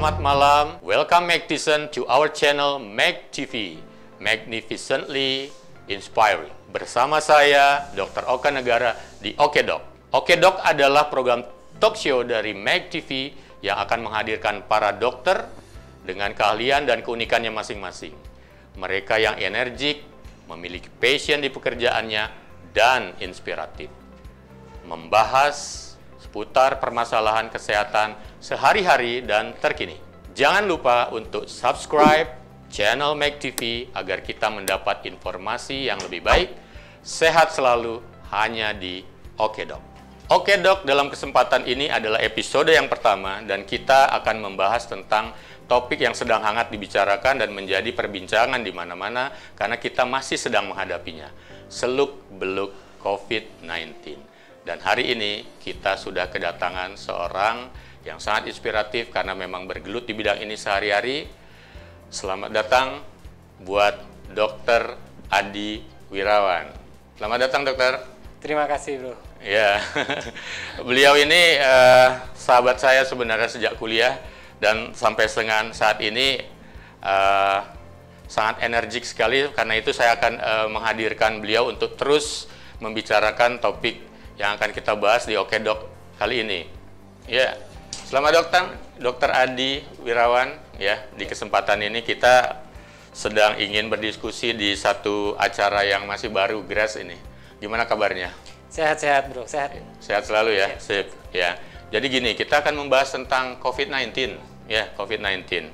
Selamat malam, welcome Magtician to our channel Mag TV, Magnificently Inspiring. Bersama saya, Dr. Oka Negara di Okedok. Okedok adalah program talk show dari Mag TV yang akan menghadirkan para dokter dengan keahlian dan keunikannya masing-masing. Mereka yang energik, memiliki passion di pekerjaannya, dan inspiratif. Membahas seputar permasalahan kesehatan sehari-hari dan terkini. Jangan lupa untuk subscribe channel Mag TV agar kita mendapat informasi yang lebih baik. Sehat selalu hanya di Okedok. Okedok dalam kesempatan ini adalah episode yang pertama dan kita akan membahas tentang topik yang sedang hangat dibicarakan dan menjadi perbincangan di mana-mana karena kita masih sedang menghadapinya. Seluk-beluk COVID-19. Dan hari ini kita sudah kedatangan seorang yang sangat inspiratif karena memang bergelut di bidang ini sehari-hari. Selamat datang buat Dr. Adi Wirawan. Selamat datang, dokter. Terima kasih, bro. Ya, beliau ini sahabat saya sebenarnya sejak kuliah dan sampai dengan saat ini sangat energik sekali. Karena itu saya akan menghadirkan beliau untuk terus membicarakan topik yang akan kita bahas di Okedok kali ini. Ya, selamat Dr. Adi Wirawan. Ya, di kesempatan ini kita sedang ingin berdiskusi di satu acara yang masih baru, Grace ini. Gimana kabarnya? Sehat-sehat, bro. Sehat. Sehat selalu ya. Sip. Ya. Jadi gini, kita akan membahas tentang COVID-19. Ya, COVID-19.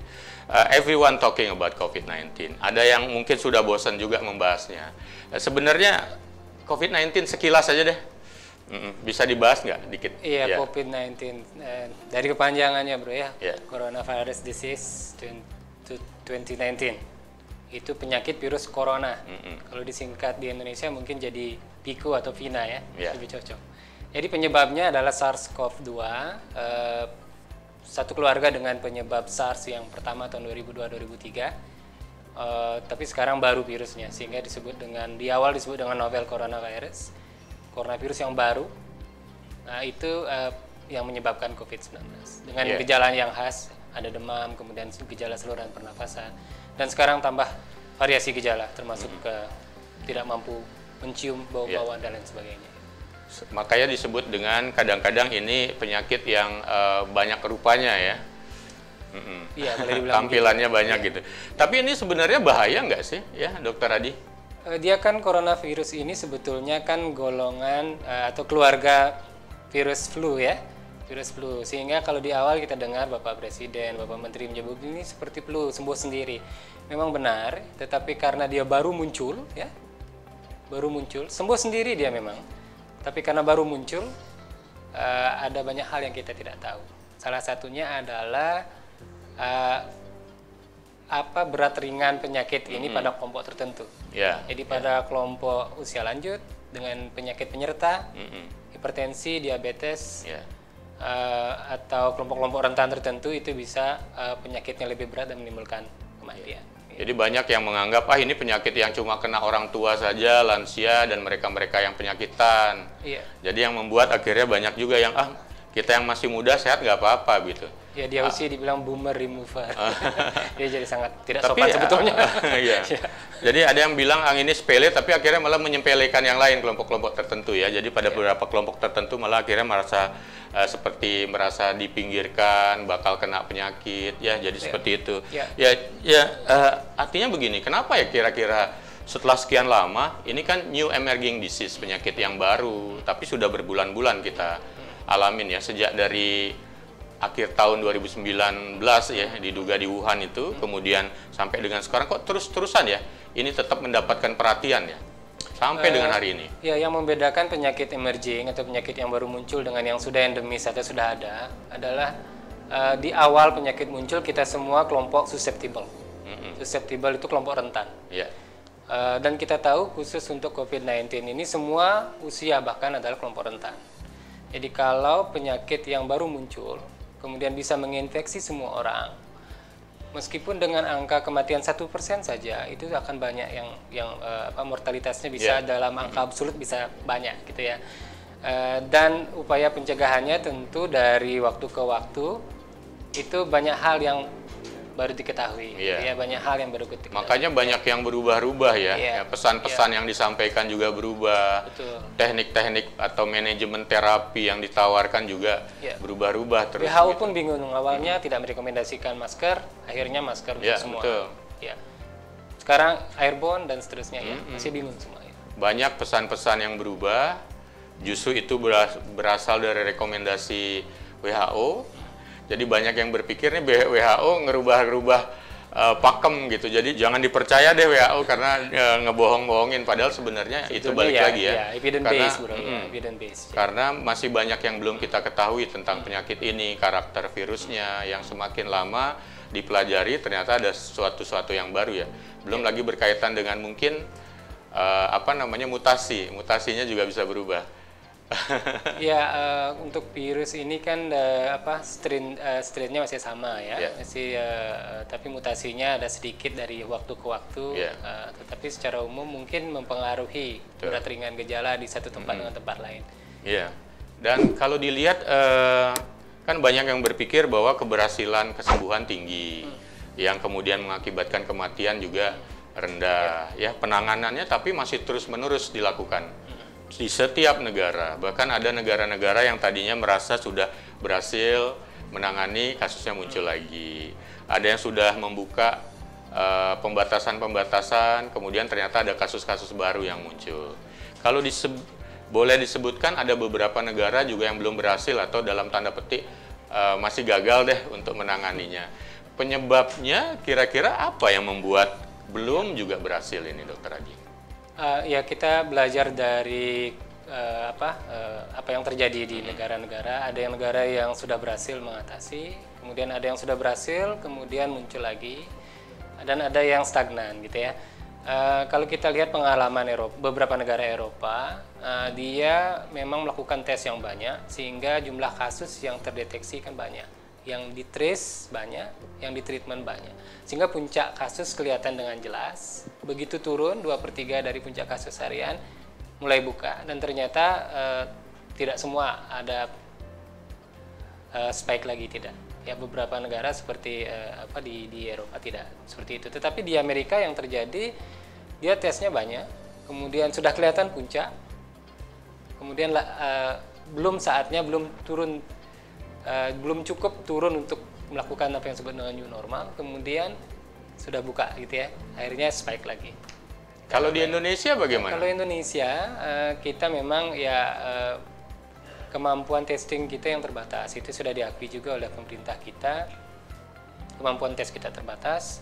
Everyone talking about COVID-19. Ada yang mungkin sudah bosan juga membahasnya. Sebenarnya COVID-19 sekilas aja deh. Bisa dibahas nggak dikit? Iya, ya. COVID-19 dari kepanjangannya, bro ya. Yeah. Coronavirus Disease 2019. Itu penyakit virus corona. Kalau disingkat di Indonesia mungkin jadi PICU atau VINA ya, lebih cocok. Jadi penyebabnya adalah SARS-CoV-2, satu keluarga dengan penyebab SARS yang pertama tahun 2002-2003. Tapi sekarang baru virusnya, sehingga disebut dengan di awal disebut dengan novel coronavirus yang baru. Nah, itu yang menyebabkan COVID-19 dengan gejala yang khas, ada demam, kemudian gejala saluran pernafasan, dan sekarang tambah variasi gejala termasuk ke tidak mampu mencium bau-bauan dan lain sebagainya. Makanya disebut dengan kadang-kadang ini penyakit yang banyak rupanya ya. Iya, boleh dibilang tampilannya gitu. Banyak gitu. Tapi ini sebenarnya bahaya nggak sih ya, Dokter Adi? Dia kan coronavirus ini sebetulnya kan golongan atau keluarga virus flu ya, virus flu. Sehingga kalau di awal kita dengar Bapak Presiden, Bapak Menteri menyebut ini seperti flu, sembuh sendiri. Memang benar, tetapi karena dia baru muncul ya, sembuh sendiri dia memang. Tapi karena baru muncul, ada banyak hal yang kita tidak tahu. Salah satunya adalah apa berat ringan penyakit ini pada kelompok tertentu. Jadi pada kelompok usia lanjut dengan penyakit penyerta, hipertensi, diabetes, atau kelompok-kelompok rentan tertentu itu bisa penyakitnya lebih berat dan menimbulkan kematian. Jadi banyak yang menganggap ini penyakit yang cuma kena orang tua saja, lansia dan mereka-mereka yang penyakitan. Jadi yang membuat akhirnya banyak juga yang kita yang masih muda sehat nggak apa-apa gitu. Ya, dia usia dibilang boomer remover. Dia jadi sangat tidak sopan sebetulnya. Iya. Jadi ada yang bilang ini sepele, tapi akhirnya malah menyepelekan yang lain, kelompok-kelompok tertentu ya. Jadi pada beberapa kelompok tertentu malah akhirnya merasa seperti merasa dipinggirkan, bakal kena penyakit ya. Jadi seperti itu. Artinya begini, kenapa ya kira-kira setelah sekian lama ini kan new emerging disease, penyakit yang baru, tapi sudah berbulan-bulan kita alamin ya, sejak dari akhir tahun 2019 ya, diduga di Wuhan itu, kemudian sampai dengan sekarang kok terus-terusan ya ini tetap mendapatkan perhatian ya sampai dengan hari ini. Ya, yang membedakan penyakit emerging atau penyakit yang baru muncul dengan yang sudah endemis atau sudah ada adalah di awal penyakit muncul kita semua kelompok susceptible. Susceptible itu kelompok rentan. Dan kita tahu khusus untuk COVID-19 ini semua usia bahkan adalah kelompok rentan. Jadi kalau penyakit yang baru muncul kemudian bisa menginfeksi semua orang, meskipun dengan angka kematian 1% saja, itu akan banyak yang mortalitasnya bisa dalam angka absolut bisa banyak gitu ya. Dan upaya pencegahannya tentu dari waktu ke waktu itu banyak hal yang baru diketahui. Iya. Ya, banyak hal yang baru diketahui. Makanya banyak yang berubah-ubah ya. Iya. Ya, pesan-pesan yang disampaikan juga berubah. Betul. Teknik-teknik atau manajemen terapi yang ditawarkan juga Iya. berubah-ubah terus. WHO gitu. pun bingung awalnya tidak merekomendasikan masker, akhirnya masker untuk Ya, semua. betul. Ya. Sekarang airborne dan seterusnya ya, masih bingung semua. Ya. Banyak pesan-pesan yang berubah. Justru itu berasal dari rekomendasi WHO. Jadi banyak yang berpikir nih WHO ngerubah-rubah pakem gitu. Jadi jangan dipercaya deh WHO karena ngebohong-bohongin. Padahal sebenarnya itu balik lagi ya. Ya, evidence Karena, based bro, ya, evidence based. karena masih banyak yang belum kita ketahui tentang penyakit ini, karakter virusnya yang semakin lama dipelajari ternyata ada sesuatu yang baru ya. Belum lagi berkaitan dengan mungkin mutasinya juga bisa berubah. Ya, untuk virus ini kan strainnya masih sama ya, Yeah. masih tapi mutasinya ada sedikit dari waktu ke waktu. Yeah. Tetapi secara umum mungkin mempengaruhi berat ringan gejala di satu tempat dengan tempat lain. Iya. Dan kalau dilihat kan banyak yang berpikir bahwa keberhasilan kesembuhan tinggi, yang kemudian mengakibatkan kematian juga rendah. Ya, penanganannya tapi masih terus-menerus dilakukan di setiap negara. Bahkan ada negara-negara yang tadinya merasa sudah berhasil menangani, kasusnya muncul lagi. Ada yang sudah membuka pembatasan-pembatasan, kemudian ternyata ada kasus-kasus baru yang muncul. Kalau boleh disebutkan ada beberapa negara juga yang belum berhasil atau dalam tanda petik masih gagal deh untuk menanganinya. Penyebabnya kira-kira apa yang membuat belum juga berhasil ini, Dokter Adi? Ya, kita belajar dari apa yang terjadi di negara-negara. Ada yang negara yang sudah berhasil mengatasi, kemudian ada yang sudah berhasil, kemudian muncul lagi, dan ada yang stagnan gitu ya. Kalau kita lihat pengalaman beberapa negara Eropa, dia memang melakukan tes yang banyak, sehingga jumlah kasus yang terdeteksi kan banyak, yang di-trace banyak, yang di-treatment banyak, sehingga puncak kasus kelihatan dengan jelas. Begitu turun 2/3 dari puncak kasus harian mulai buka, dan ternyata tidak semua ada spike lagi, tidak. Ya, beberapa negara seperti di Eropa tidak seperti itu. Tetapi di Amerika yang terjadi, dia tesnya banyak, kemudian sudah kelihatan puncak, kemudian belum saatnya, belum turun, belum cukup turun untuk melakukan apa yang disebut dengan new normal, kemudian sudah buka gitu ya, akhirnya spike lagi. Kalau di Indonesia bagaimana? Kalau Indonesia, kita memang ya kemampuan testing kita yang terbatas. Itu sudah diakui juga oleh pemerintah kita. Kemampuan tes kita terbatas.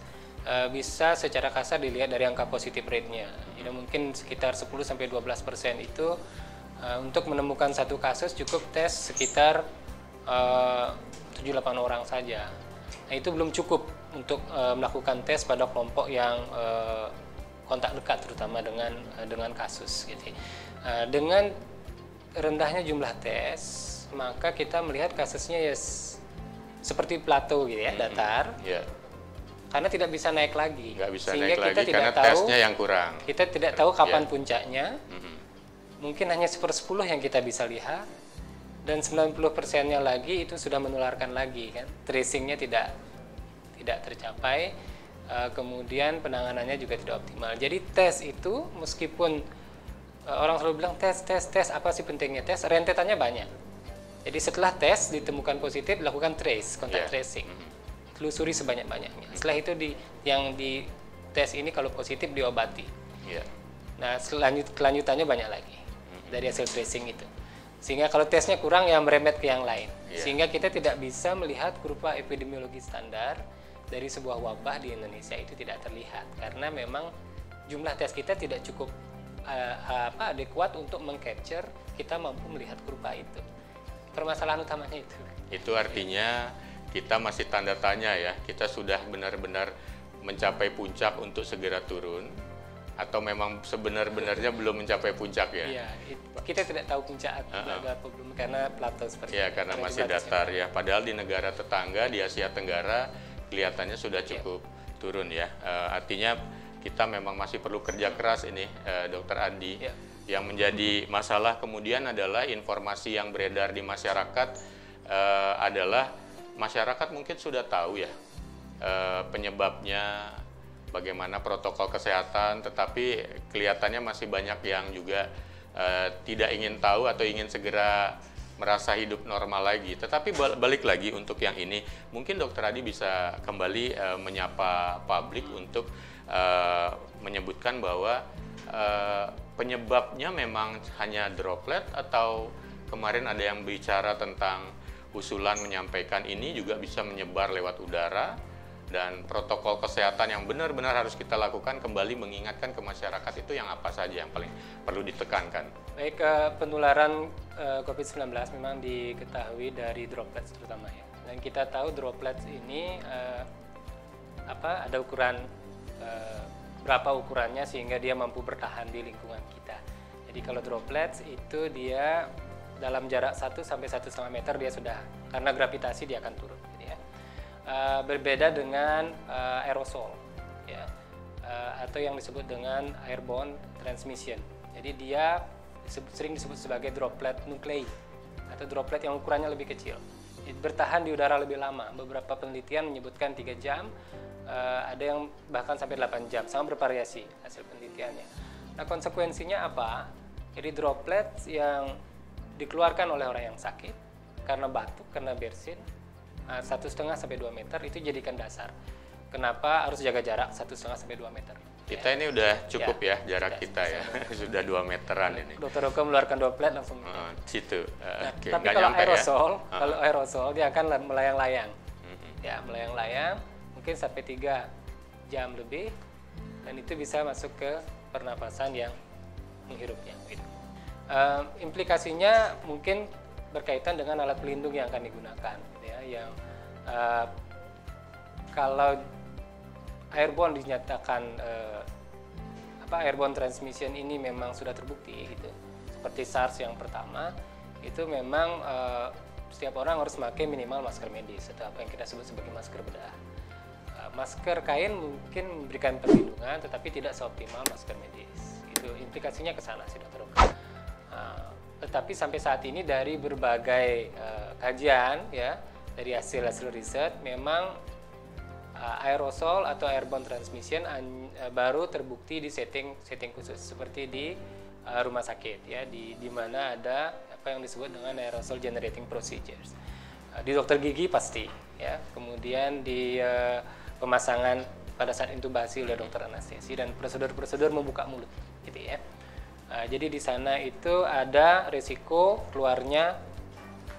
Bisa secara kasar dilihat dari angka positif rate-nya. Jadi mungkin sekitar 10-12% itu untuk menemukan satu kasus cukup tes sekitar 7-8 orang saja. Nah, itu belum cukup untuk melakukan tes pada kelompok yang kontak dekat, terutama dengan kasus gitu. Dengan rendahnya jumlah tes, maka kita melihat kasusnya ya seperti plateau gitu ya, datar. Ya. Karena tidak bisa naik lagi. Nggak bisa sehingga naik kita lagi tidak karena tahu, tesnya yang kurang. Kita tidak tahu kapan Ya. puncaknya. Mungkin hanya 1/10 yang kita bisa lihat, dan 90%-nya lagi itu sudah menularkan lagi kan. Tracingnya tidak tercapai, kemudian penanganannya juga tidak optimal. Jadi tes itu meskipun orang selalu bilang tes, apa sih pentingnya tes? Rentetannya banyak. Jadi setelah tes ditemukan positif, lakukan kontak tracing, telusuri sebanyak-banyaknya. Setelah itu yang di tes ini kalau positif diobati. Nah, kelanjutannya banyak lagi dari hasil tracing itu. Sehingga kalau tesnya kurang ya merembet ke yang lain. Sehingga kita tidak bisa melihat kurva epidemiologi standar dari sebuah wabah di Indonesia itu tidak terlihat karena memang jumlah tes kita tidak cukup adekuat untuk meng-capture kita mampu melihat kurva itu. Permasalahan utamanya itu. Itu artinya kita masih tanda tanya ya, kita sudah benar-benar mencapai puncak untuk segera turun atau memang sebenar-benarnya belum mencapai puncak ya? Iya, kita tidak tahu puncak apa belum karena plateau seperti itu. Ya, karena masih datar ya. Padahal di negara tetangga di Asia Tenggara kelihatannya sudah cukup turun ya. Artinya kita memang masih perlu kerja keras ini, Dokter Andi. Yang menjadi masalah kemudian adalah informasi yang beredar di masyarakat adalah masyarakat mungkin sudah tahu ya penyebabnya, bagaimana protokol kesehatan, tetapi kelihatannya masih banyak yang juga tidak ingin tahu atau ingin segera merasa hidup normal lagi. Tetapi balik lagi untuk yang ini, mungkin Dokter Adi bisa kembali menyapa publik untuk menyebutkan bahwa penyebabnya memang hanya droplet, atau kemarin ada yang bicara tentang usulan menyampaikan ini juga bisa menyebar lewat udara, dan protokol kesehatan yang benar-benar harus kita lakukan, kembali mengingatkan ke masyarakat itu yang apa saja yang paling perlu ditekankan. Baik, penularan COVID-19 memang diketahui dari droplets terutama ya. Dan kita tahu droplets ini ada ukuran berapa ukurannya sehingga dia mampu bertahan di lingkungan kita. Jadi kalau droplets itu dia dalam jarak 1 sampai 1,5 meter dia sudah, karena gravitasi dia akan turun. Berbeda dengan aerosol ya, atau yang disebut dengan airborne transmission. Jadi dia sering disebut sebagai droplet nuklei atau droplet yang ukurannya lebih kecil, bertahan di udara lebih lama. Beberapa penelitian menyebutkan 3 jam, ada yang bahkan sampai 8 jam, sangat bervariasi hasil penelitiannya. Nah, konsekuensinya apa? Jadi droplet yang dikeluarkan oleh orang yang sakit karena batuk, karena bersin, 1,5 sampai 2 meter itu jadikan dasar. Kenapa harus jaga jarak 1,5 sampai 2 meter? Kita ini udah cukup ya jarak kita ya, sudah 2 meteran ini. Dokter Oka mengeluarkan droplet langsung. Situ. Tapi kalau aerosol dia akan melayang-layang. Ya, melayang-layang mungkin sampai 3 jam lebih, dan itu bisa masuk ke pernapasan yang menghirupnya. Implikasinya mungkin berkaitan dengan alat pelindung yang akan digunakan, ya, yang kalau airborne dinyatakan airborne transmission ini memang sudah terbukti gitu, seperti SARS yang pertama, itu memang setiap orang harus memakai minimal masker medis atau apa yang kita sebut sebagai masker bedah. Masker kain mungkin memberikan perlindungan, tetapi tidak seoptimal masker medis. Itu implikasinya ke sana sih, Dokter Oka. Tetapi sampai saat ini dari berbagai kajian ya, dari hasil riset, memang aerosol atau airborne transmission baru terbukti di setting khusus seperti di rumah sakit ya, di mana ada apa yang disebut dengan aerosol generating procedures. Di dokter gigi pasti ya, kemudian di pemasangan pada saat intubasi oleh dokter anestesi, dan prosedur-prosedur membuka mulut gitu ya. Jadi di sana itu ada risiko keluarnya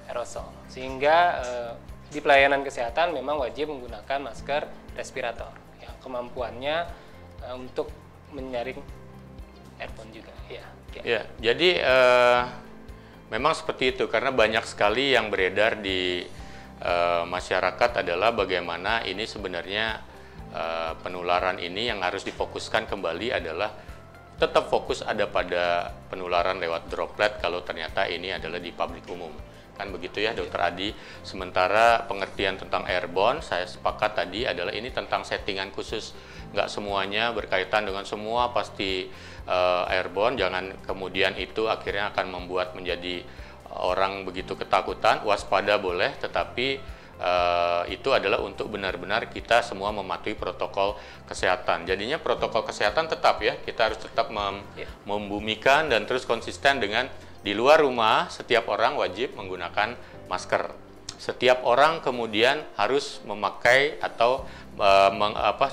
aerosol, sehingga di pelayanan kesehatan memang wajib menggunakan masker respirator yang kemampuannya untuk menyaring airborne juga. Ya, jadi memang seperti itu, karena banyak sekali yang beredar di masyarakat adalah bagaimana ini sebenarnya penularan ini yang harus difokuskan kembali adalah tetap fokus ada pada penularan lewat droplet kalau ternyata ini adalah di publik umum. Kan begitu ya, Dokter Adi. Sementara pengertian tentang airborne, saya sepakat tadi adalah ini tentang settingan khusus. Nggak semuanya berkaitan dengan semua pasti airborne. Jangan kemudian itu akhirnya akan membuat menjadi orang begitu ketakutan. Waspada boleh, tetapi itu adalah untuk benar-benar kita semua mematuhi protokol kesehatan. Jadinya protokol kesehatan tetap ya, kita harus tetap membumikan dan terus konsisten dengan di luar rumah setiap orang wajib menggunakan masker. Setiap orang kemudian harus memakai atau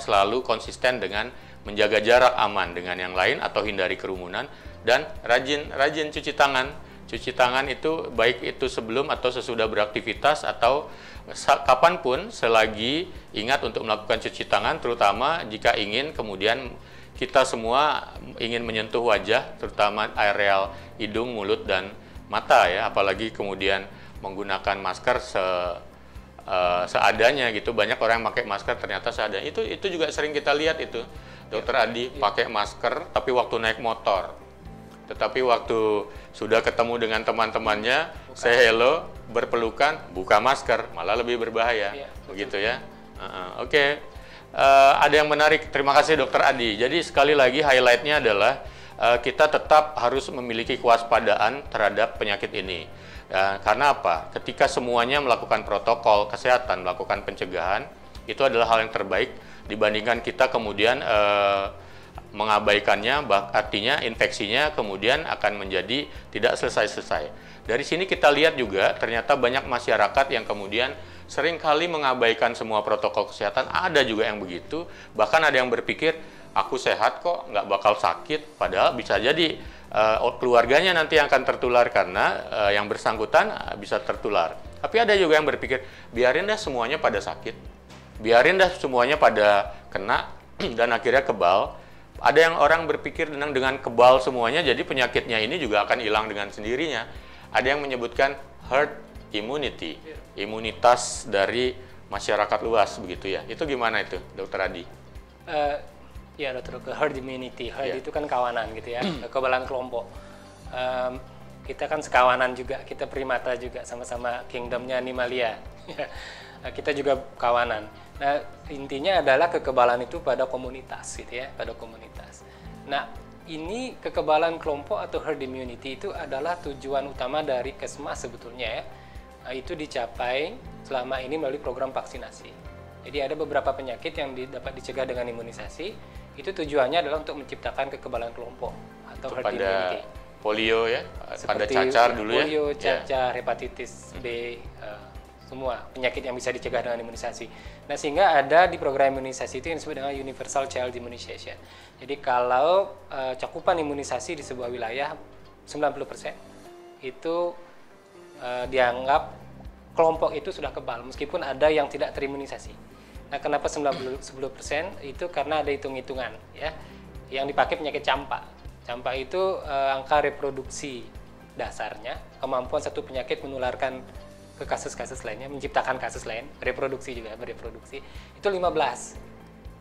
selalu konsisten dengan menjaga jarak aman dengan yang lain atau hindari kerumunan, dan rajin cuci tangan. Cuci tangan itu baik itu sebelum atau sesudah beraktivitas atau kapanpun, selagi ingat untuk melakukan cuci tangan, terutama jika ingin kemudian kita semua ingin menyentuh wajah, terutama areal hidung, mulut, dan mata ya, apalagi kemudian menggunakan masker seadanya gitu. Banyak orang yang pakai masker ternyata seadanya. Itu juga sering kita lihat itu, Dokter Adi, pakai masker tapi waktu naik motor. Tetapi waktu sudah ketemu dengan teman-temannya, say hello, berpelukan, buka masker, malah lebih berbahaya, begitu ya. Oke. Ada yang menarik, terima kasih Dokter Adi. Jadi sekali lagi highlight-nya adalah kita tetap harus memiliki kewaspadaan terhadap penyakit ini. Karena apa? Ketika semuanya melakukan protokol kesehatan, melakukan pencegahan, itu adalah hal yang terbaik dibandingkan kita kemudian mengabaikannya, artinya infeksinya kemudian akan menjadi tidak selesai-selesai. Dari sini kita lihat juga ternyata banyak masyarakat yang kemudian seringkali mengabaikan semua protokol kesehatan, ada juga yang begitu, bahkan ada yang berpikir, aku sehat kok, nggak bakal sakit, padahal bisa jadi keluarganya nanti yang akan tertular karena yang bersangkutan bisa tertular. Tapi ada juga yang berpikir, biarin dah semuanya pada sakit, biarin dah semuanya pada kena, dan akhirnya kebal. Ada yang orang berpikir dengan kebal semuanya, jadi penyakitnya ini juga akan hilang dengan sendirinya. Ada yang menyebutkan herd immunity, imunitas dari masyarakat luas, begitu ya. Itu gimana itu, Dr. Adi? Ya, Dr. Herd immunity, herd itu kan kawanan gitu ya, kekebalan kelompok. Kita kan sekawanan juga, kita primata juga, sama-sama kingdomnya animalia. Kita juga kawanan. Nah, intinya adalah kekebalan itu pada komunitas gitu ya, pada komunitas. Nah, ini kekebalan kelompok atau herd immunity itu adalah tujuan utama dari Kesmas sebetulnya ya. Nah, itu dicapai selama ini melalui program vaksinasi. Jadi ada beberapa penyakit yang dapat dicegah dengan imunisasi. Itu tujuannya adalah untuk menciptakan kekebalan kelompok atau herd immunity. Polio ya, seperti pada cacar dulu ya. Polio, cacar, hepatitis B, semua penyakit yang bisa dicegah dengan imunisasi. Nah, sehingga ada di program imunisasi itu yang disebut dengan Universal Child Immunization. Jadi kalau cakupan imunisasi di sebuah wilayah 90% itu dianggap kelompok itu sudah kebal, meskipun ada yang tidak terimunisasi. Nah, kenapa 90% itu karena ada hitung-hitungan ya, yang dipakai penyakit campak. Campak itu angka reproduksi dasarnya, kemampuan satu penyakit menularkan ke kasus-kasus lainnya, menciptakan kasus lain, reproduksi juga, bereproduksi, itu 15.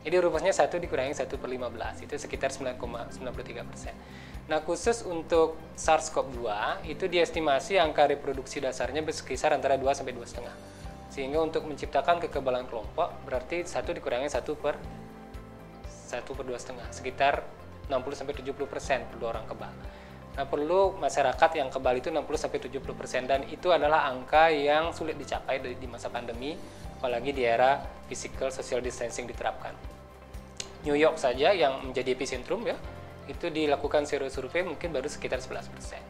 Jadi rumusnya 1 dikurangi 1/15, itu sekitar 9,93%. Nah, khusus untuk SARS-CoV-2, itu diestimasi angka reproduksi dasarnya berkisar antara 2 sampai 2,5. Sehingga untuk menciptakan kekebalan kelompok, berarti 1 dikurangi 1/2,5, sekitar 60-70% perlu orang kebal. Nah, perlu masyarakat yang kebal itu 60-70%, dan itu adalah angka yang sulit dicapai di masa pandemi, apalagi di era physical social distancing diterapkan. New York saja yang menjadi epicentrum ya, itu dilakukan survei mungkin baru sekitar 11%.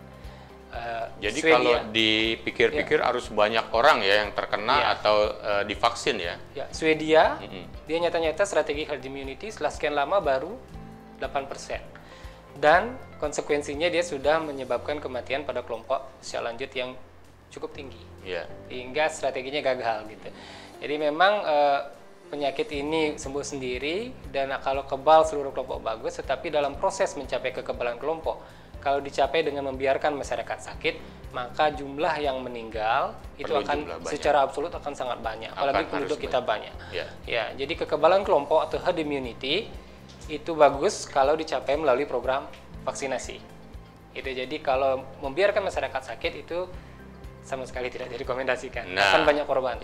Jadi Swedia, kalau dipikir-pikir harus banyak orang ya yang terkena atau divaksin ya. Ya, Swedia, dia nyata-nyata strategi herd immunity setelah sekian lama baru 8%. Dan konsekuensinya dia sudah menyebabkan kematian pada kelompok usia lanjut yang cukup tinggi, hingga strateginya gagal gitu. Jadi memang penyakit ini sembuh sendiri, dan kalau kebal seluruh kelompok bagus, tetapi dalam proses mencapai kekebalan kelompok, kalau dicapai dengan membiarkan masyarakat sakit, maka jumlah yang meninggal itu akan secara absolut akan sangat banyak, apalagi penduduk kita banyak. Ya, jadi kekebalan kelompok atau herd immunity itu bagus kalau dicapai melalui program vaksinasi. Itu jadi kalau membiarkan masyarakat sakit itu sama sekali tidak direkomendasikan. Nah, akan banyak korban.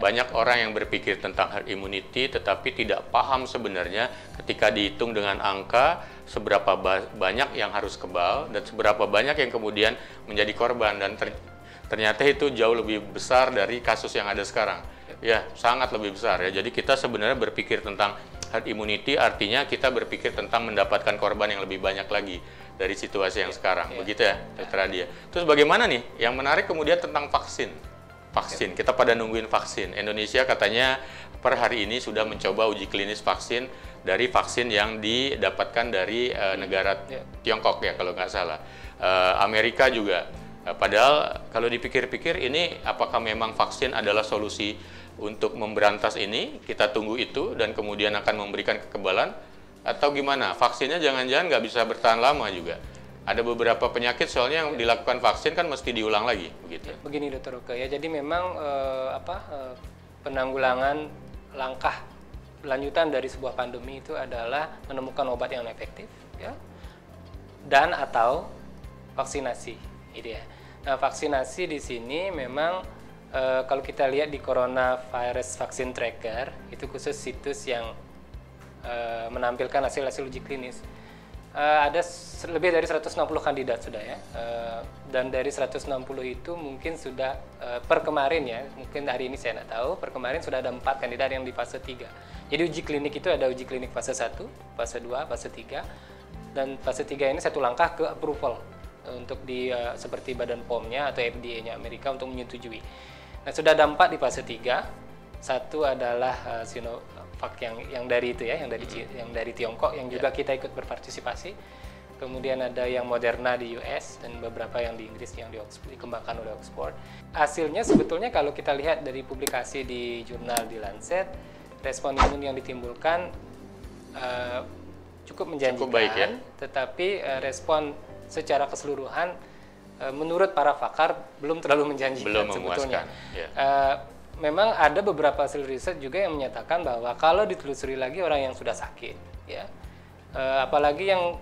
Banyak orang yang berpikir tentang herd immunity tetapi tidak paham sebenarnya ketika dihitung dengan angka seberapa banyak yang harus kebal dan seberapa banyak yang kemudian menjadi korban, dan ternyata itu jauh lebih besar dari kasus yang ada sekarang. Ya, sangat lebih besar ya. Jadi kita sebenarnya berpikir tentang herd immunity artinya kita berpikir tentang mendapatkan korban yang lebih banyak lagi dari situasi yang sekarang. Begitu ya, Dr. Adia. Terus bagaimana nih? Yang menarik kemudian tentang vaksin. Kita pada nungguin vaksin. Indonesia katanya per hari ini sudah mencoba uji klinis vaksin dari vaksin yang didapatkan dari negara Tiongkok ya kalau nggak salah. Amerika juga. Padahal kalau dipikir-pikir ini apakah memang vaksin adalah solusi untuk memberantas ini? Kita tunggu itu dan kemudian akan memberikan kekebalan, atau gimana? Vaksinnya jangan-jangan nggak bisa bertahan lama juga. Ada beberapa penyakit soalnya yang dilakukan vaksin kan mesti diulang lagi, begitu. Begini Dr. Oke ya, jadi memang penanggulangan langkah lanjutan dari sebuah pandemi itu adalah menemukan obat yang efektif ya, dan atau vaksinasi. Ini ya. Nah, vaksinasi di sini memang kalau kita lihat di Coronavirus Vaccine Tracker, itu khusus situs yang menampilkan hasil-hasil uji klinis. Ada lebih dari 160 kandidat sudah ya, dan dari 160 itu mungkin sudah per kemarin ya, mungkin hari ini saya nggak tahu, per kemarin sudah ada 4 kandidat yang di fase 3. Jadi uji klinik itu ada uji klinik fase 1, fase 2, fase 3, dan fase 3 ini satu langkah ke approval untuk di seperti Badan POM-nya atau FDA-nya Amerika untuk menyetujui. Nah sudah ada 4 di fase 3, satu adalah Sinovac yang dari itu ya, yang dari Tiongkok yang juga kita ikut berpartisipasi. Kemudian ada yang Moderna di US dan beberapa yang di Inggris yang dikembangkan oleh Oxford. Hasilnya sebetulnya kalau kita lihat dari publikasi di jurnal di Lancet, respon imun yang ditimbulkan cukup menjanjikan, cukup baik, ya? Tetapi respon secara keseluruhan menurut para pakar belum terlalu menjanjikan, belum sebetulnya. memuaskan. Memang ada beberapa hasil riset juga yang menyatakan bahwa kalau ditelusuri lagi orang yang sudah sakit, ya, apalagi yang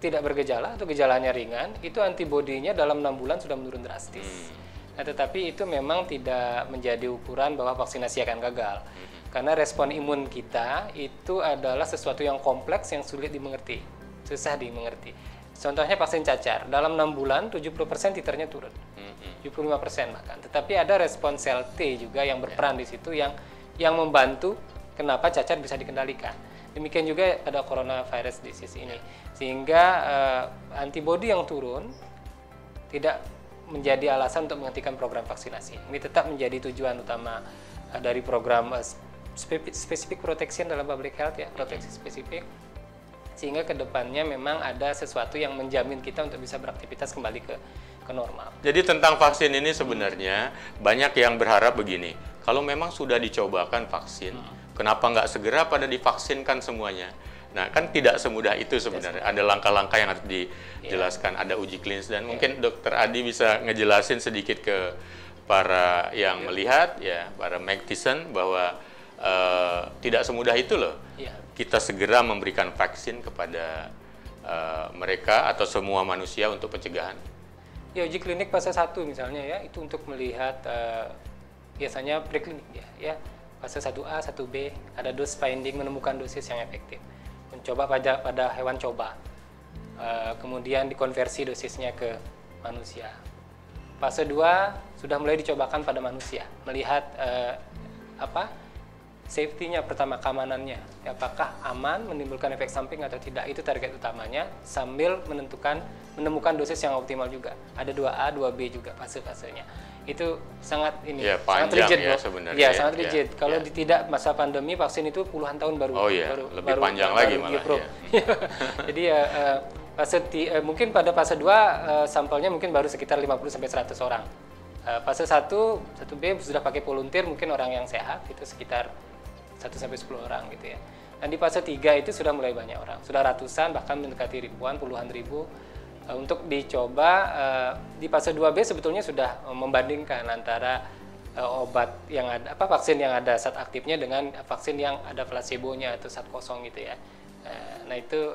tidak bergejala atau gejalanya ringan, itu antibodinya dalam 6 bulan sudah menurun drastis. Nah, tetapi itu memang tidak menjadi ukuran bahwa vaksinasi akan gagal. Karena respon imun kita itu adalah sesuatu yang kompleks yang sulit dimengerti, susah dimengerti. Contohnya vaksin cacar, dalam 6 bulan 70% titernya turun, 75% bahkan. Tetapi ada respon sel T juga yang berperan di situ yang membantu kenapa cacar bisa dikendalikan. Demikian juga pada coronavirus disease ini. Sehingga antibodi yang turun tidak menjadi alasan untuk menghentikan program vaksinasi. Ini tetap menjadi tujuan utama dari program specific protection dalam public health ya, proteksi spesifik. Sehingga kedepannya memang ada sesuatu yang menjamin kita untuk bisa beraktivitas kembali ke normal. Jadi tentang vaksin ini sebenarnya banyak yang berharap begini, kalau memang sudah dicobakan vaksin, kenapa nggak segera pada divaksinkan semuanya? Nah kan tidak semudah itu sebenarnya, ada langkah-langkah yang harus dijelaskan, ada uji klinis, dan mungkin Dokter Adi bisa ngejelasin sedikit ke para yang melihat, ya, para medicine, bahwa tidak semudah itu loh. Kita segera memberikan vaksin kepada mereka atau semua manusia untuk pencegahan. Ya, uji klinik fase 1 misalnya ya, itu untuk melihat biasanya preklinik ya. Fase 1A, 1B, ada dose finding, menemukan dosis yang efektif. Mencoba pada hewan coba. Kemudian dikonversi dosisnya ke manusia. Fase 2 sudah mulai dicobakan pada manusia, melihat safety-nya pertama, keamanannya, apakah aman, menimbulkan efek samping atau tidak, itu target utamanya, sambil menemukan dosis yang optimal juga. Ada 2A, 2B juga fase-fasenya. Itu sangat sangat rigid ya, sebenarnya. Ya, sangat rigid. Kalau tidak masa pandemi, vaksin itu puluhan tahun baru lebih panjang lagi malah. Jadi mungkin pada fase 2 sampelnya mungkin baru sekitar 50 sampai 100 orang. Fase 1B sudah pakai volunteer, mungkin orang yang sehat itu sekitar 1 sampai 10 orang gitu ya. Dan di fase 3 itu sudah mulai banyak orang, sudah ratusan, bahkan mendekati ribuan, puluhan ribu untuk dicoba. Di fase 2B sebetulnya sudah membandingkan antara obat yang ada, vaksin yang ada zat aktifnya dengan vaksin yang ada placebo-nya atau zat kosong gitu ya. Nah itu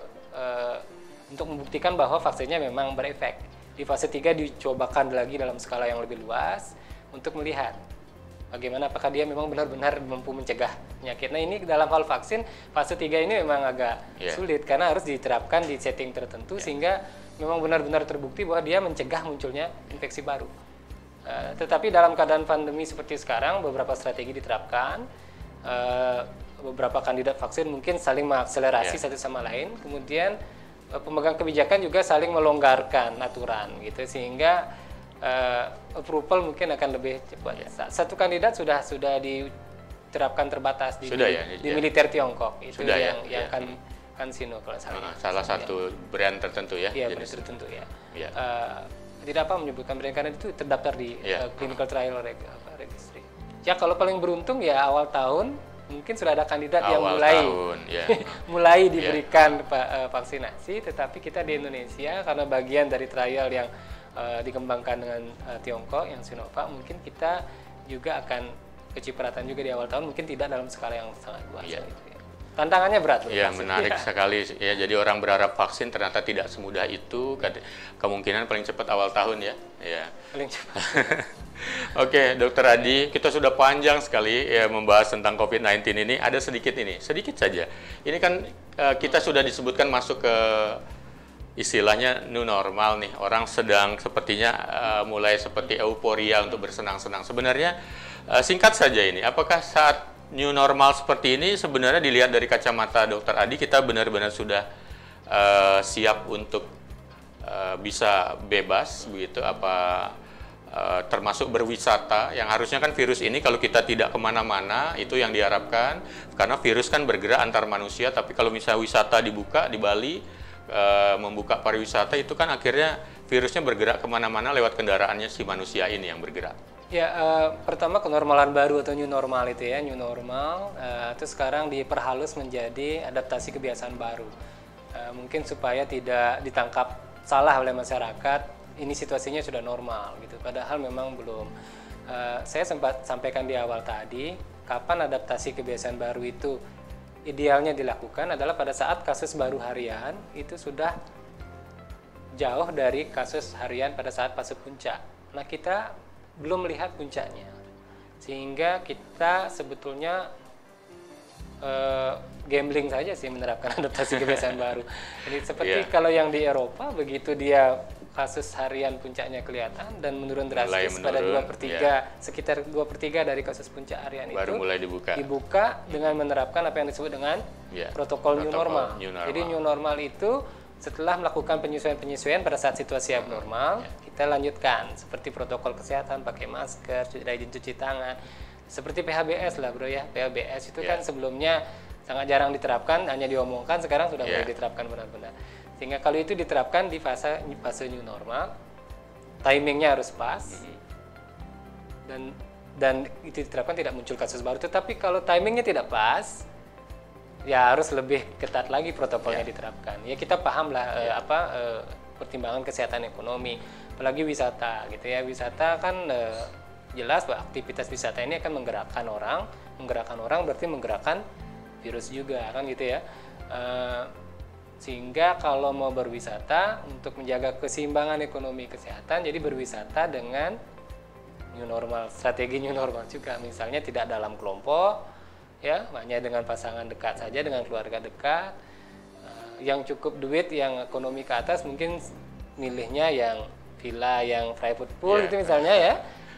untuk membuktikan bahwa vaksinnya memang berefek. Di fase 3 dicobakan lagi dalam skala yang lebih luas untuk melihat bagaimana apakah dia memang benar-benar mampu mencegah penyakit. Nah ini dalam hal vaksin, fase 3 ini memang agak sulit karena harus diterapkan di setting tertentu sehingga memang benar-benar terbukti bahwa dia mencegah munculnya infeksi baru. Tetapi dalam keadaan pandemi seperti sekarang, beberapa strategi diterapkan, beberapa kandidat vaksin mungkin saling mengakselerasi satu sama lain, kemudian pemegang kebijakan juga saling melonggarkan aturan gitu, sehingga approval mungkin akan lebih cepat. Satu kandidat sudah diterapkan terbatas di militer Tiongkok, itu yang CanSino kalau salah satu brand tertentu ya. Iya, brand tertentu ya. Tidak menyebutkan brand karena itu terdaftar di clinical trial registry. Ya kalau paling beruntung ya awal tahun mungkin sudah ada kandidat yang mulai diberikan vaksinasi, tetapi kita di Indonesia karena bagian dari trial yang dikembangkan dengan Tiongkok yang Sinovac, mungkin kita juga akan kecipratan juga di awal tahun, mungkin tidak dalam skala yang sangat luas gitu ya. Tantangannya berat loh. Ya, menarik sekali. Ya, jadi orang berharap vaksin ternyata tidak semudah itu. Kemungkinan paling cepat awal tahun ya. Ya. Paling cepat. Oke, Dokter Adi, kita sudah panjang sekali ya membahas tentang COVID-19 ini. Ada sedikit saja. Ini kan kita sudah disebutkan masuk ke istilahnya new normal nih. Orang sedang sepertinya mulai seperti euforia untuk bersenang-senang. Sebenarnya singkat saja ini, apakah saat new normal seperti ini sebenarnya dilihat dari kacamata Dokter Adi kita benar-benar sudah siap untuk bisa bebas begitu, apa termasuk berwisata yang harusnya kan virus ini kalau kita tidak kemana-mana itu yang diharapkan, karena virus kan bergerak antar manusia, tapi kalau misalnya wisata dibuka di Bali, membuka pariwisata itu kan akhirnya virusnya bergerak kemana-mana lewat kendaraannya si manusia ini yang bergerak. Ya, pertama kenormalan baru atau new normal itu ya, new normal itu sekarang diperhalus menjadi adaptasi kebiasaan baru. Mungkin supaya tidak ditangkap salah oleh masyarakat, ini situasinya sudah normal gitu, padahal memang belum. Saya sempat sampaikan di awal tadi, kapan adaptasi kebiasaan baru itu idealnya dilakukan adalah pada saat kasus baru harian itu sudah jauh dari kasus harian pada saat fase puncak. Nah, kita belum melihat puncaknya, sehingga kita sebetulnya gambling saja sih menerapkan adaptasi kebiasaan baru. Jadi seperti kalau yang di Eropa, begitu dia kasus harian puncaknya kelihatan dan menurun drastis pada 2/3, sekitar 2/3 dari kasus puncak harian baru itu mulai dibuka dengan menerapkan apa yang disebut dengan protokol new normal. Jadi new normal itu setelah melakukan penyesuaian-penyesuaian pada saat situasi abnormal, kita lanjutkan seperti protokol kesehatan, pakai masker, rajin cuci tangan, seperti PHBS lah bro ya. PHBS itu kan sebelumnya sangat jarang diterapkan, hanya diomongkan, sekarang sudah mulai diterapkan benar-benar. Sehingga kalau itu diterapkan di fase new normal, timingnya harus pas, dan itu diterapkan tidak muncul kasus baru. Tetapi kalau timingnya tidak pas, ya harus lebih ketat lagi protokolnya diterapkan. Ya kita paham lah pertimbangan kesehatan ekonomi, apalagi wisata gitu ya. Wisata kan jelas bahwa aktivitas wisata ini akan menggerakkan orang berarti menggerakkan virus juga kan gitu ya. Sehingga kalau mau berwisata untuk menjaga keseimbangan ekonomi kesehatan, jadi berwisata dengan new normal, strategi new normal juga, misalnya tidak dalam kelompok ya, hanya dengan pasangan dekat saja, dengan keluarga dekat, yang cukup duit, yang ekonomi ke atas mungkin milihnya yang villa, yang private pool itu misalnya ya.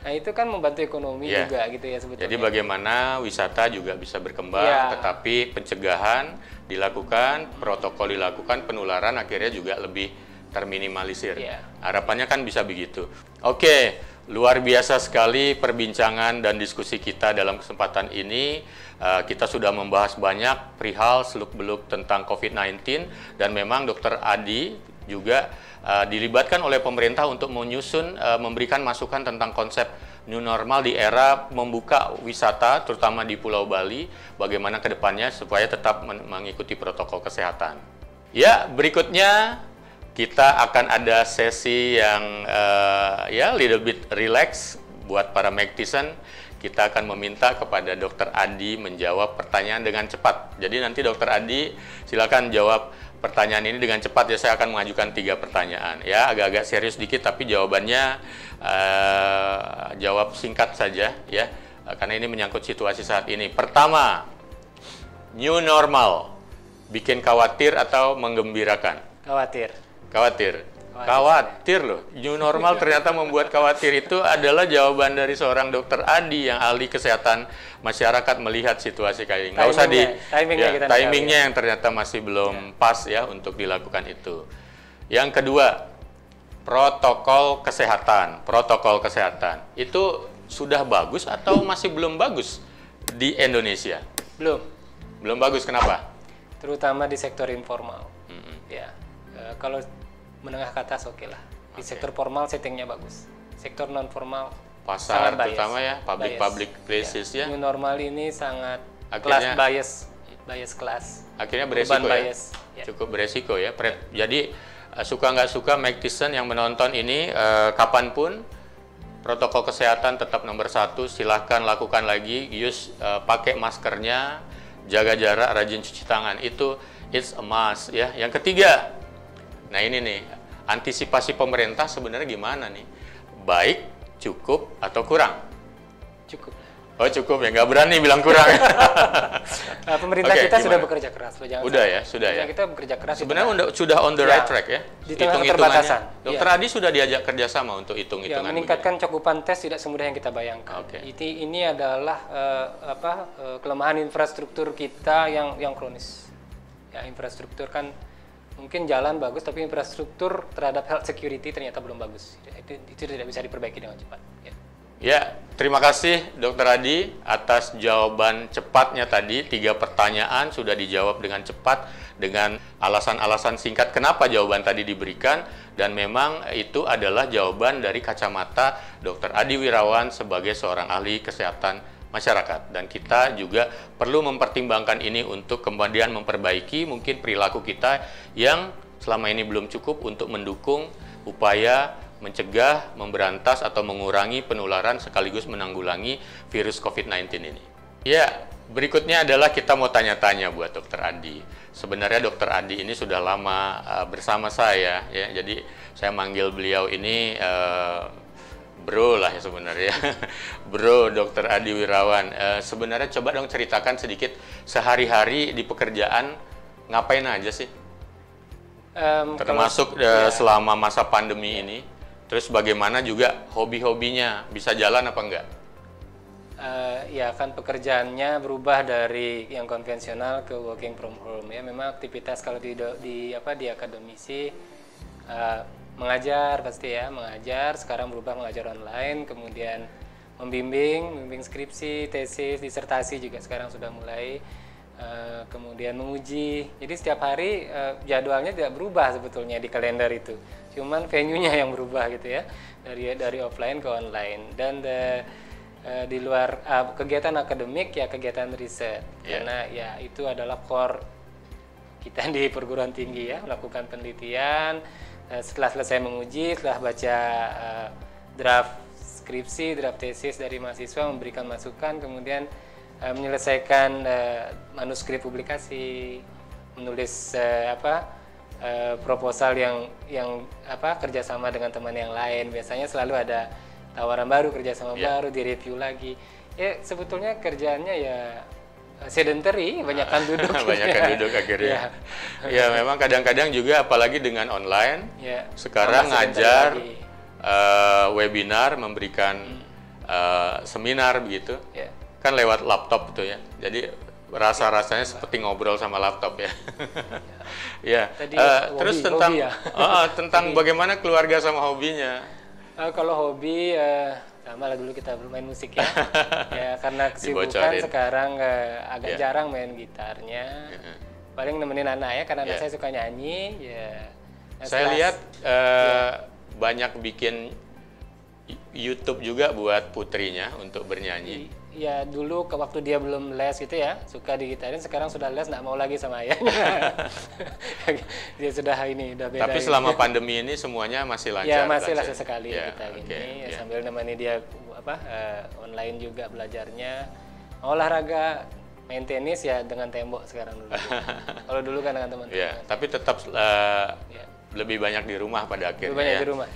Nah itu kan membantu ekonomi juga gitu ya sebetulnya. Jadi bagaimana wisata juga bisa berkembang, tetapi pencegahan dilakukan, protokol dilakukan, penularan akhirnya juga lebih terminimalisir. Harapannya kan bisa begitu. Oke, luar biasa sekali perbincangan dan diskusi kita dalam kesempatan ini. Kita sudah membahas banyak perihal seluk-beluk tentang COVID-19, dan memang Dr. Adi juga dilibatkan oleh pemerintah untuk menyusun, memberikan masukan tentang konsep new normal di era membuka wisata, terutama di Pulau Bali, bagaimana ke depannya supaya tetap mengikuti protokol kesehatan. Ya, berikutnya kita akan ada sesi yang little bit relax buat para Magtician. Kita akan meminta kepada Dr. Adi menjawab pertanyaan dengan cepat. Jadi nanti Dr. Adi silakan jawab pertanyaan ini dengan cepat ya. Saya akan mengajukan 3 pertanyaan ya, agak-agak serius dikit tapi jawabannya jawab singkat saja ya, karena ini menyangkut situasi saat ini. Pertama, new normal bikin khawatir atau menggembirakan? Khawatir loh. New normal ternyata membuat khawatir. Itu adalah jawaban dari seorang Dokter Adi yang ahli kesehatan masyarakat melihat situasi kayak ini. Nggak usah timingnya yang ternyata masih belum pas ya untuk dilakukan itu. Yang kedua, protokol kesehatan. Protokol kesehatan itu sudah bagus atau masih belum bagus di Indonesia? Belum bagus. Kenapa? Terutama di sektor informal. Ya, kalau menengah ke atas oke lah. Di sektor formal settingnya bagus. Sektor non formal pasar terutama ya, public places ya. New normal ini sangat kelas bias kelas. Akhirnya beresiko ya. Cukup beresiko ya. Jadi suka nggak suka Magtician yang menonton ini, kapanpun protokol kesehatan tetap nomor 1. Silahkan lakukan lagi, pakai maskernya, jaga jarak, rajin cuci tangan. Itu it's a must ya. Yang ketiga, nah ini nih, antisipasi pemerintah sebenarnya gimana nih? Baik, cukup, atau kurang? Cukup. Oh cukup ya, nggak berani bilang kurang. Pemerintah Oke, kita sudah gimana? bekerja keras. Loh, jangan Udah salah. ya, sudah ya. Kita bekerja keras. Sebenarnya sudah on the right track ya. Di tengah Hitung-hitungannya. keterbatasan. Dokter Adi sudah diajak kerjasama untuk Ya, hitung-hitungan. meningkatkan cakupan tes tidak semudah yang kita bayangkan. Oke. Ini adalah kelemahan infrastruktur kita yang kronis. Ya, infrastruktur kan mungkin jalan bagus, tapi infrastruktur terhadap health security ternyata belum bagus. Itu tidak bisa diperbaiki dengan cepat. Ya. Ya, terima kasih Dokter Adi atas jawaban cepatnya tadi. 3 pertanyaan sudah dijawab dengan cepat, dengan alasan-alasan singkat kenapa jawaban tadi diberikan, dan memang itu adalah jawaban dari kacamata Dokter Adi Wirawan sebagai seorang ahli kesehatan masyarakat. Dan kita juga perlu mempertimbangkan ini untuk kemudian memperbaiki mungkin perilaku kita yang selama ini belum cukup untuk mendukung upaya mencegah, memberantas, atau mengurangi penularan sekaligus menanggulangi virus COVID-19 ini. Ya, berikutnya adalah kita mau tanya-tanya buat Dokter Adi. Sebenarnya Dokter Adi ini sudah lama bersama saya, ya. Jadi saya manggil beliau ini bro lah ya sebenarnya. Bro Dokter Adi Wirawan. Sebenarnya coba dong ceritakan sedikit sehari-hari di pekerjaan ngapain aja sih? Termasuk selama masa pandemi ini. Terus bagaimana juga hobi-hobinya, bisa jalan apa enggak? Ya kan pekerjaannya berubah dari yang konvensional ke working from home ya. Memang aktivitas kalau di akademisi mengajar pasti ya, mengajar. Sekarang berubah mengajar online, kemudian membimbing skripsi, tesis, disertasi juga sekarang sudah mulai. Kemudian menguji. Jadi setiap hari jadwalnya tidak berubah sebetulnya di kalender itu. Cuman venue-nya yang berubah gitu ya. Dari offline ke online. Dan di luar kegiatan akademik ya kegiatan riset. Karena ya itu adalah core kita di perguruan tinggi ya, melakukan penelitian. Setelah selesai menguji, setelah baca draft skripsi, draft tesis dari mahasiswa, memberikan masukan, kemudian menyelesaikan manuskrip publikasi, menulis proposal yang kerjasama dengan teman yang lain. Biasanya selalu ada tawaran baru, kerjasama baru, direview lagi. Ya sebetulnya kerjaannya ya sedentary, banyakkan duduk. Banyakkan duduk akhirnya. Ya memang kadang-kadang juga apalagi dengan online. Sekarang ngajar, webinar, memberikan seminar begitu. Kan lewat laptop itu ya, jadi rasanya seperti ngobrol sama laptop ya. Ya. Terus tentang bagaimana keluarga sama hobinya. Kalau hobi sama lah, dulu kita bermain musik ya. Ya karena kesibukan sekarang agak jarang main gitarnya. Paling nemenin anak ya, karena anak saya suka nyanyi ya. Saya lihat banyak bikin YouTube juga buat putrinya untuk bernyanyi. Ya dulu waktu dia belum les gitu ya, suka digitarin. Sekarang sudah les, nggak mau lagi sama ayahnya. Dia sudah udah beda. Tapi selama pandemi ini semuanya masih lancar? Ya masih lancar sekali kita gini. Sambil nemani dia online juga belajarnya. Olahraga, main tenis ya dengan tembok sekarang dulu. Kalau dulu kan dengan teman-teman. Ya, tapi tetap lebih banyak di rumah pada akhirnya. Lebih banyak di rumah.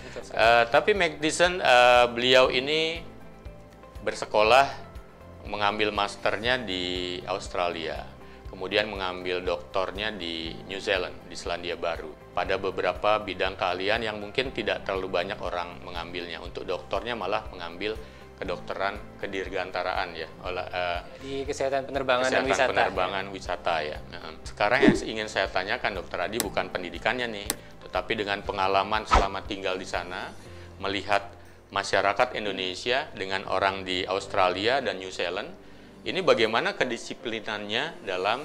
Tapi Meg Dyson, beliau ini bersekolah, mengambil masternya di Australia, kemudian mengambil doktornya di New Zealand, di Selandia Baru. Pada beberapa bidang keahlian yang mungkin tidak terlalu banyak orang mengambilnya. Untuk doktornya malah mengambil kedokteran kedirgantaraan ya, di kesehatan penerbangan dan wisata. Penerbangan wisata ya. Sekarang yang ingin saya tanyakan Dokter Adi bukan pendidikannya nih, tetapi dengan pengalaman selama tinggal di sana, melihat masyarakat Indonesia dengan orang di Australia dan New Zealand, ini bagaimana kedisiplinannya dalam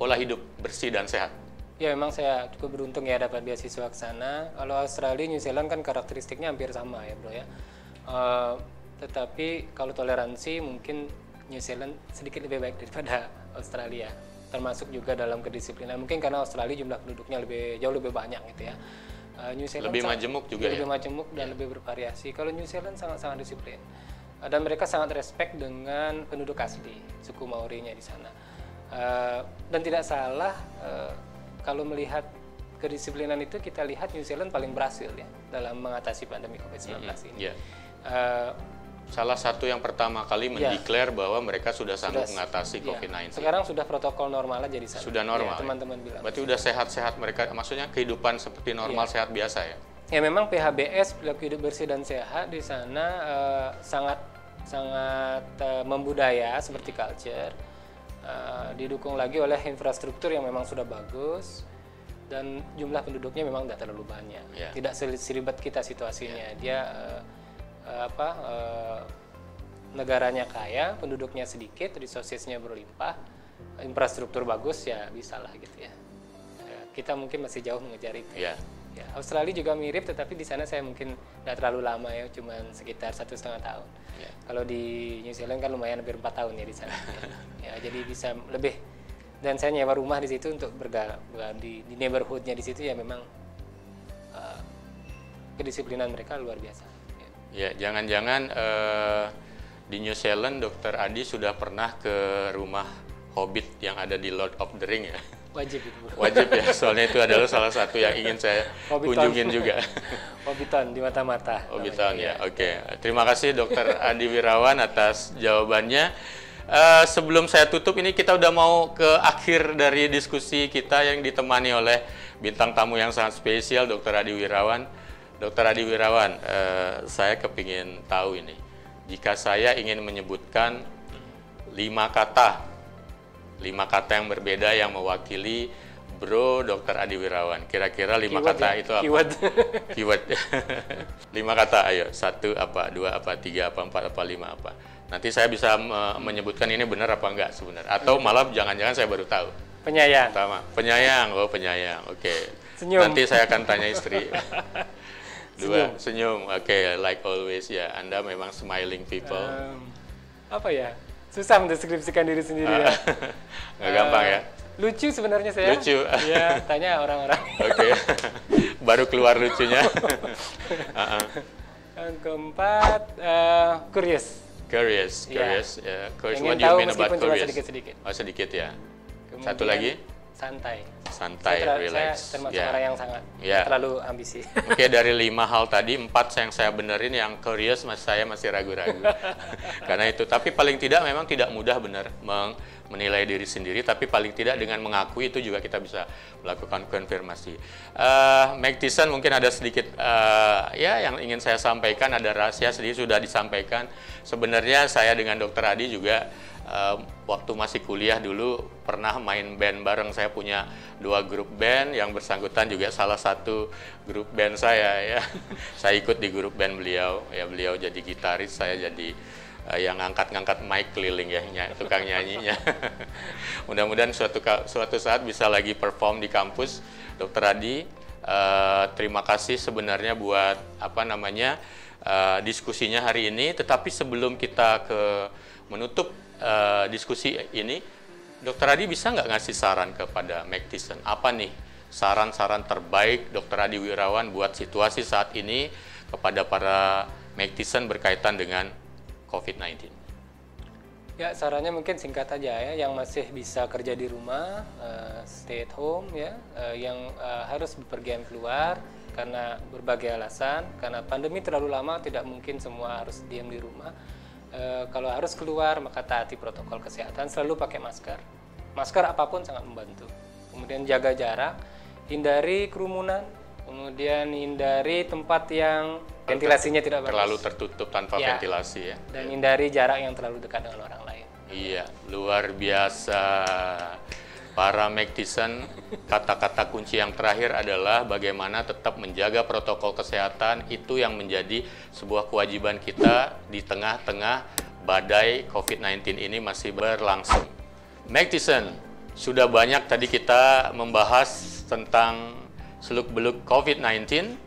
pola hidup bersih dan sehat? Ya memang saya cukup beruntung ya dapat beasiswa ke sana. Kalau Australia, New Zealand kan karakteristiknya hampir sama ya bro ya. Tetapi kalau toleransi mungkin New Zealand sedikit lebih baik daripada Australia. Termasuk juga dalam kedisiplinan. Mungkin karena Australia jumlah penduduknya jauh lebih banyak gitu ya. New Zealand lebih majemuk juga lebih majemuk dan lebih bervariasi. Kalau New Zealand sangat-sangat disiplin. Dan mereka sangat respect dengan penduduk asli, suku Maorinya di sana. Dan tidak salah kalau melihat kedisiplinan itu, kita lihat New Zealand paling berhasil ya dalam mengatasi pandemi COVID-19 ini. Salah satu yang pertama kali mendeklar bahwa mereka sudah sanggup mengatasi COVID-19. Sekarang sudah protokol normal aja di sana. Sudah normal. Teman-teman bilang. Berarti udah sehat-sehat mereka, maksudnya kehidupan seperti normal, sehat biasa ya? Ya memang PHBS, perilaku hidup bersih dan sehat di sana sangat membudaya seperti culture. Didukung lagi oleh infrastruktur yang memang sudah bagus. Dan jumlah penduduknya memang tidak terlalu banyak, tidak seribet kita situasinya. Dia negaranya kaya, penduduknya sedikit, resourcesnya berlimpah, infrastruktur bagus, ya bisa lah gitu ya. Kita mungkin masih jauh mengejar itu. Ya, Australia juga mirip, tetapi di sana saya mungkin tidak terlalu lama ya, cuma sekitar 1,5 tahun. Kalau di New Zealand kan lumayan hampir 4 tahun ya di sana. Jadi bisa lebih. Dan saya nyewa rumah di situ untuk di neighborhoodnya di situ ya, memang kedisiplinan mereka luar biasa. Ya, jangan-jangan di New Zealand Dr. Adi sudah pernah ke rumah Hobbit yang ada di Lord of the Ring ya? Wajib itu. Wajib ya, soalnya itu adalah salah satu yang ingin saya kunjungin juga. Hobbiton di mata-mata. Hobbiton ya, oke. Terima kasih Dr. Adi Wirawan atas jawabannya. Sebelum saya tutup ini, kita udah mau ke akhir dari diskusi kita yang ditemani oleh bintang tamu yang sangat spesial, Dr. Adi Wirawan. Dr. Adi Wirawan, saya kepingin tahu ini, jika saya ingin menyebutkan 5 kata yang berbeda yang mewakili Bro Dr. Adi Wirawan, kira-kira 5 kata itu apa? Keyword. 5 kata, ayo. 1 apa, 2 apa, 3 apa, 4 apa, 5 apa. Nanti saya bisa menyebutkan ini benar apa enggak sebenarnya. Atau malah jangan-jangan saya baru tahu. Penyayang. Pertama, penyayang. Oh, penyayang. Oke. Senyum. Nanti saya akan tanya istri. 2, senyum. Oke, like always ya. Anda memang smiling people. Apa ya? Susah mendeskripsikan diri sendiri ya. Nggak gampang ya. Lucu sebenarnya saya. Lucu. Ya, tanya orang-orang. Oke. Baru keluar lucunya. Yang keempat, curious. Curious. Curious. What do you tahu mean about curious? Sedikit-sedikit. Oh, sedikit ya. Kemudian, Satu lagi? Santai. Santai, relax. Saya termasuk orang yang sangat terlalu ambisi. Oke, dari 5 hal tadi, 4 yang saya benerin, yang curious saya masih ragu-ragu. Karena itu, tapi paling tidak memang tidak mudah benar menilai diri sendiri, tapi paling tidak dengan mengakui itu juga kita bisa melakukan konfirmasi. Meg Thiessen, mungkin ada sedikit yang ingin saya sampaikan, ada rahasia sedikit sudah disampaikan. Sebenarnya saya dengan Dr. Adi juga waktu masih kuliah dulu pernah main band bareng. Saya punya 2 grup band, yang bersangkutan juga salah satu grup band saya ya. Saya ikut di grup band beliau, ya beliau jadi gitaris, saya jadi yang ngangkat-ngangkat mic keliling ya, tukang nyanyinya. Mudah-mudahan suatu saat bisa lagi perform di kampus. Dr. Adi, terima kasih sebenarnya buat diskusinya hari ini. Tetapi sebelum kita menutup diskusi ini, Dr. Adi bisa nggak ngasih saran kepada Meg Thiessen? Apa nih saran-saran terbaik Dr. Adi Wirawan buat situasi saat ini kepada para Meg Thiessen berkaitan dengan COVID-19? Ya, sarannya mungkin singkat aja ya, yang masih bisa kerja di rumah, stay at home ya, yang harus bepergian keluar karena berbagai alasan, karena pandemi terlalu lama, tidak mungkin semua harus diam di rumah. Kalau harus keluar, maka taati protokol kesehatan, selalu pakai masker. Masker apapun sangat membantu. Kemudian jaga jarak, hindari kerumunan, kemudian hindari tempat yang ventilasinya tidak bagus. Terlalu tertutup tanpa ventilasi ya. Dan hindari jarak yang terlalu dekat dengan orang lain. Iya, luar biasa. Para Meg Thiessen, kata-kata kunci yang terakhir adalah bagaimana tetap menjaga protokol kesehatan. Itu yang menjadi sebuah kewajiban kita di tengah-tengah badai COVID-19 ini masih berlangsung. Meg Thiessen, sudah banyak tadi kita membahas tentang seluk-beluk COVID-19.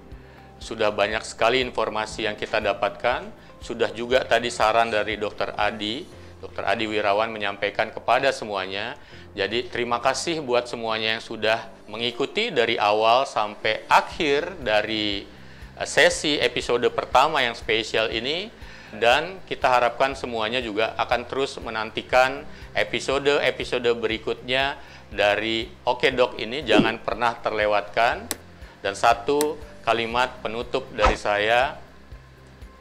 Sudah banyak sekali informasi yang kita dapatkan. Sudah juga tadi saran dari Dr. Adi Wirawan menyampaikan kepada semuanya. Jadi terima kasih buat semuanya yang sudah mengikuti dari awal sampai akhir dari sesi episode pertama yang spesial ini. Dan kita harapkan semuanya juga akan terus menantikan episode-episode berikutnya dari Oke Dok ini. Jangan pernah terlewatkan. Dan satu kalimat penutup dari saya,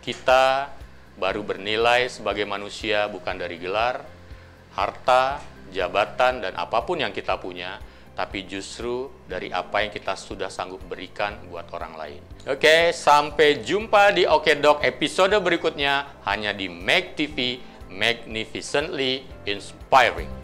kita baru bernilai sebagai manusia bukan dari gelar, harta, jabatan, dan apapun yang kita punya, tapi justru dari apa yang kita sudah sanggup berikan buat orang lain. Oke, sampai jumpa di Oke Dok episode berikutnya hanya di Meg TV, Magnificently Inspiring.